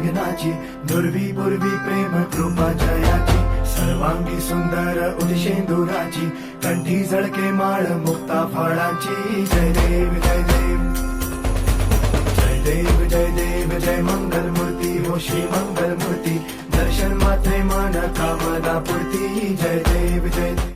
विघ्नाची, दुर्वी पूर्वी प्रेम कृपा जयाची, सर्वांगी सुंदर उदिशेंदुराची, कंठी झळके माळ मुक्ता फळाची. जय देव जय देव जय देव जय देव जय मंगल मूर्ती हो श्री मंगल मूर्ती, दर्शन मात्रे मन कामना पूर्ती. जय देव जय देव.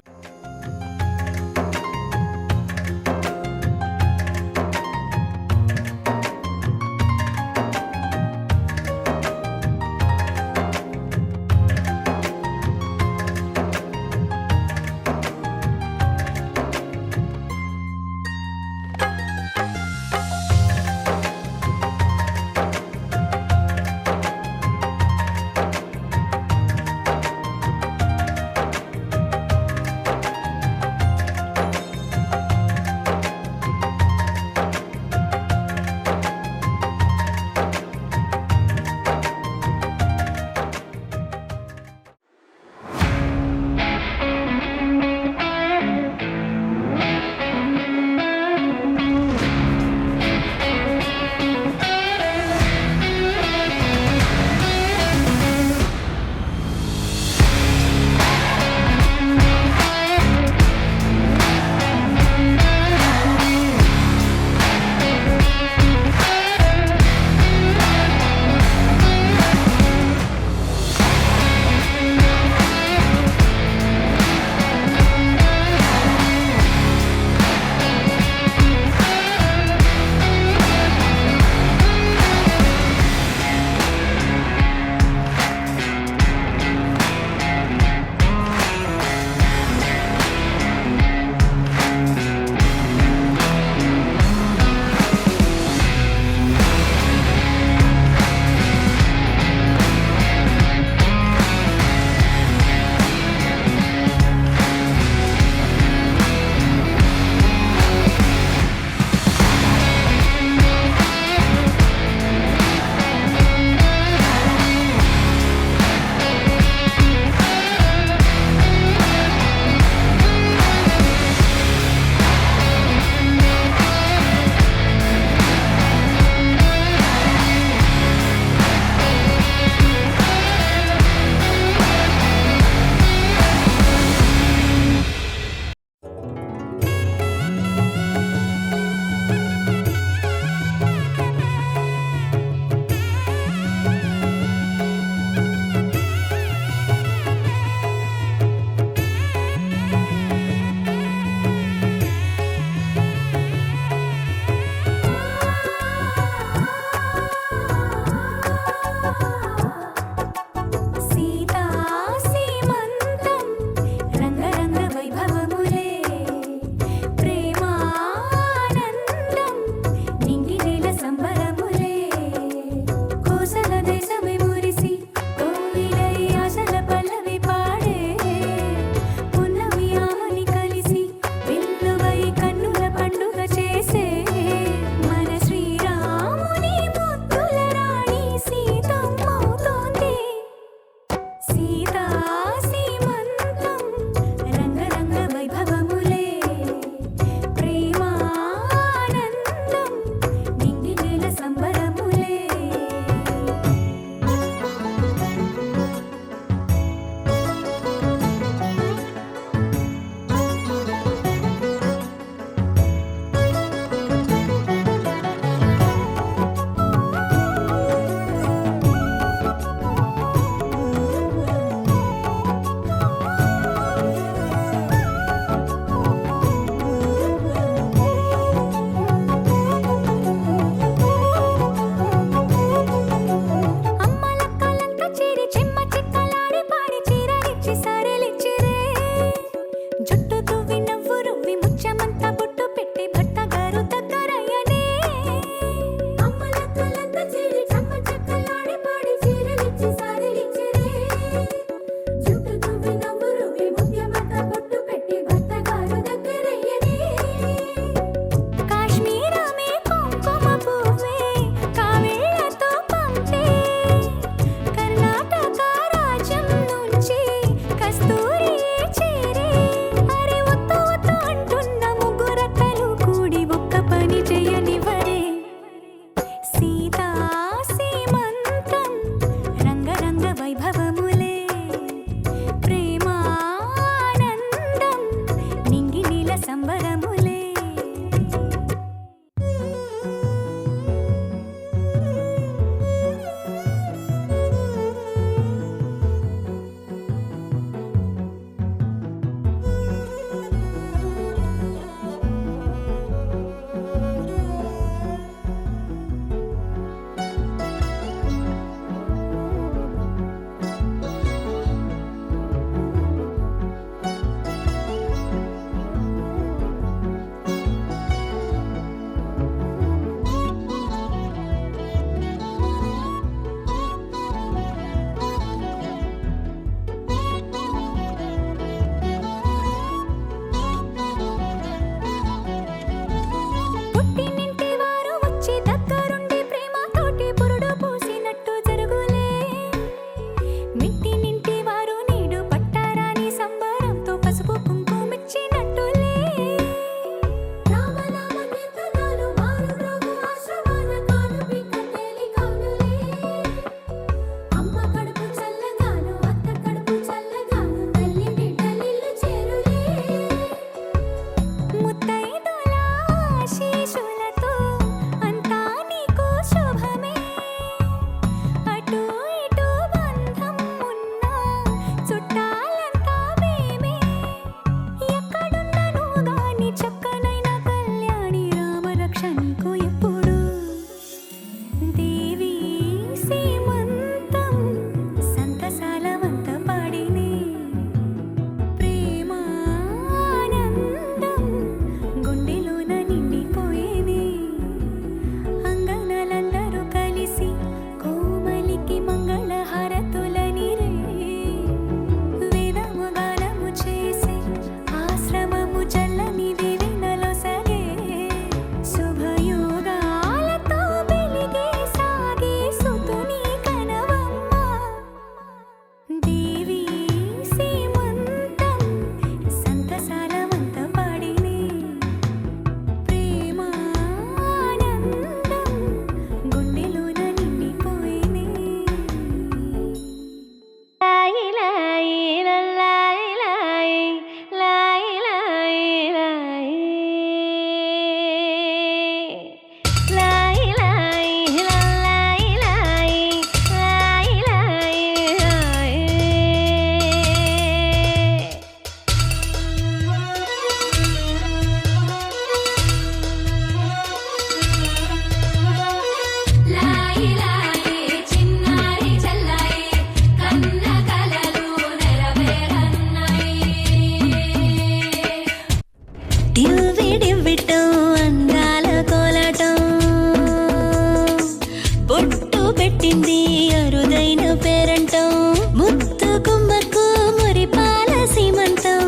పెట్టింది అరుదైన పేరంటం ముత్తు గుమ్మకు మురిపాల సీమంతం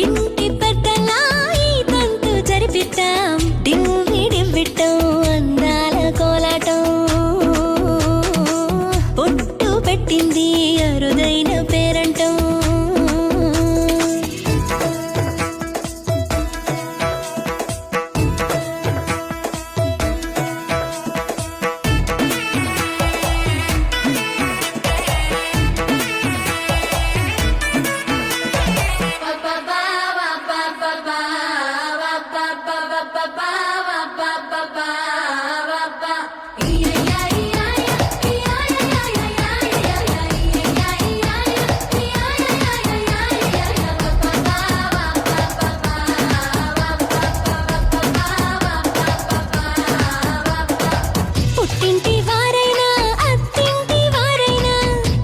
ఇంటి పెద్దలా ఈ తంతు జరిపిద్దాం డివ్విడివ్విట్టం అందాల కోలాటం పొట్టు పెట్టింది అరుదైన పేరంటం పుట్టింటి వారైనా అత్తింటి వారైనా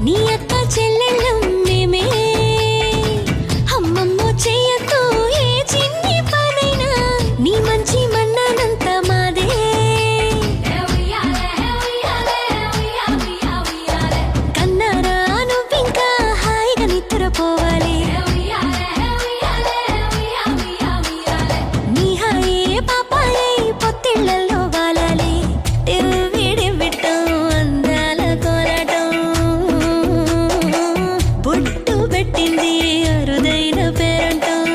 నీ అక్క చెల్లెళ్ళం మేమే అమ్మమ్మో చెయ్యతో ఏ చిన్ని పనైనా నీ మంచి మన్నానంత మాదే కన్నారా నువ్వింకా హాయిగా నిద్రపోవాలి నీ హాయే పాపాయే పొత్తిళ్లలో వాలాలి డివ్విడివ్విట్టం అందాల కోలాటం బొట్టు పెట్టింది అరుదైన పేరంటం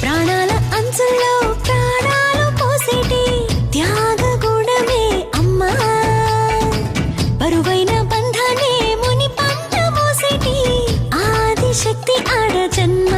ప్రాణాల అంచుల్లో ప్రాణాలు పోసేటి త్యాగగుణమే అమ్మా బరువైన బంధాన్ని ముని పంట మోసేటి ఆదిశక్తి ఆడ జన్మ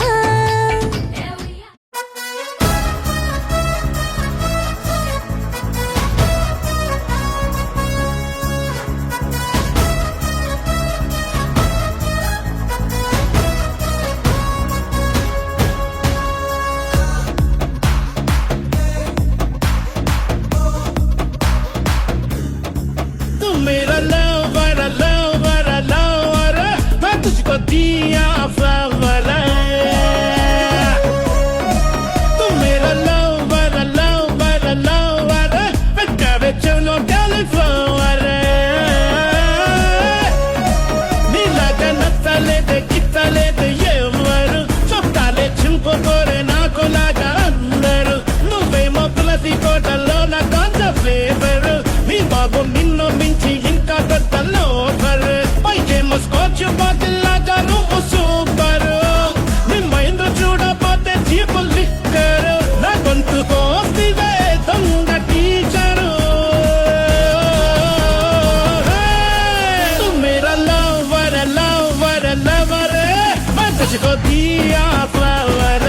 तू मेरा lover, lover, lover, मैं तुझको दिया flower तू मेरा lover, lover, lover, मैं कभी चलो cauliflower నీలాగా నచ్చలేదే గిట్టలేదే ఎవరు చుట్టాలే చింపుకోరే నాకులాగా అందరు నువ్వేమో తులసి కోటలో నా కొంత ఫేవర్ నీ బాబు నిన్ను మించి ఇంకా కొత్తలో పైకేమో స్కాచ్ బాటిల్ లాగా నువ్వు సూపర్ నీ మైండ్ చూడపోతే చీపు లిక్కర్ నా గొంతు కోసివే దొంగ టీచరు तू मेरा lover, lover, lover, मैं तुझको दिया flower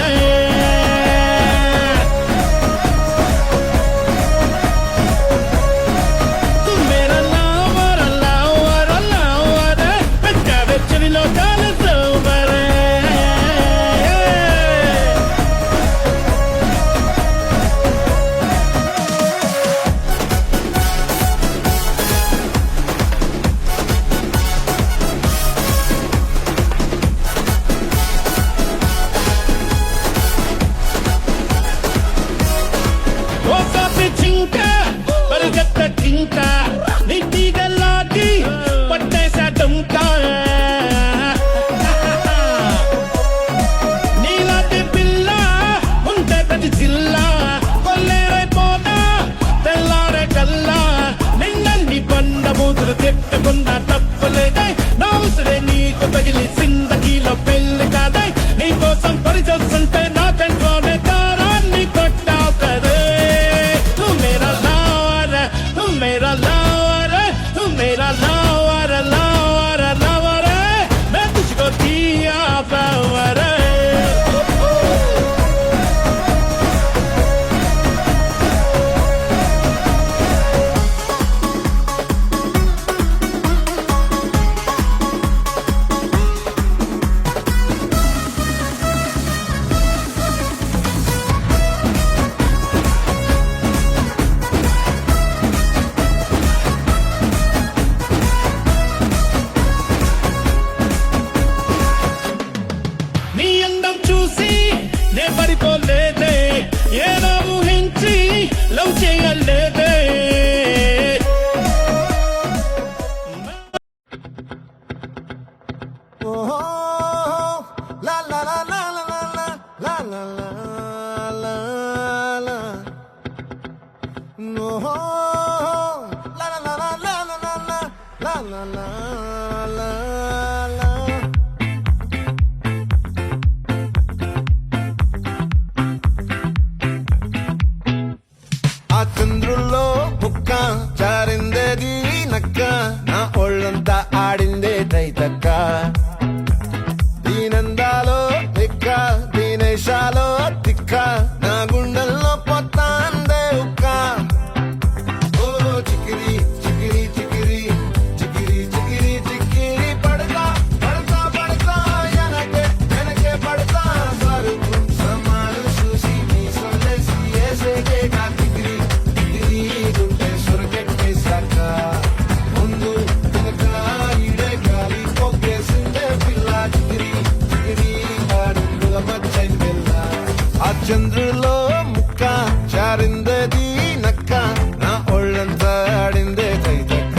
तू मेरा lover, lover, lover, मैं कभी चली लो cauliflower లవ్ చేయలేదే ఆ చంద్రుల్లో బుక్క జారిందేది నక్క నా ఒళ్ళంతా ఆడిందే తైతక్క దీనందాలో తిక్క దీనేశాలో తిక్క నా గుండెల్లో పొత్తాందే ఉక్క ఓ చికిరి చికిరి చికిరి చికిరి చికిరి చికిరి పడతా పడతా పడతా వెనకే వెనకే పడతా సరుకు సమాలు చూసి నీ సొల్లేసి ఏసేకే కాకిరి గిరి గుంటే సొరకెట్టేశాక ముందు వెనక ఈడే గాలి పొగ్గేసిందే పిల్ల చికిరి చికిరి ఆడుగుల మచ్చైన పిల్ల ఆ చంద్రులో ముక్క చారిందది నక్క నా ఒళ్ళంతా ఆడిందే తైతక్క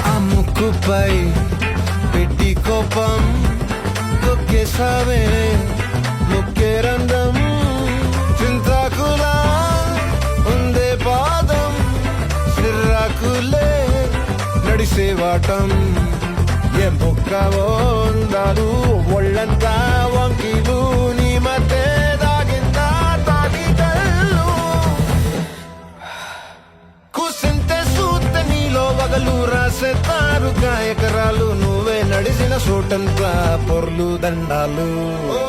ఆ ముక్కుపై పెట్టి కోపం తొక్కేసావే ముక్కే రంధ్రం చింతాకులా ఉందే పాదం సిర్రాకులే నడిసేవాటం ఏం బొక్కవో ఉండాలు ఒళ్ళంతా వంకిలు నీ మధ్య దాగిందా తాగిటల్లు కూసింతే సూత నీలో వగలు రాసేతారు ఎకరాలు నువ్వే నడిసిన చోటంతా పొర్లు దండాలు ఓ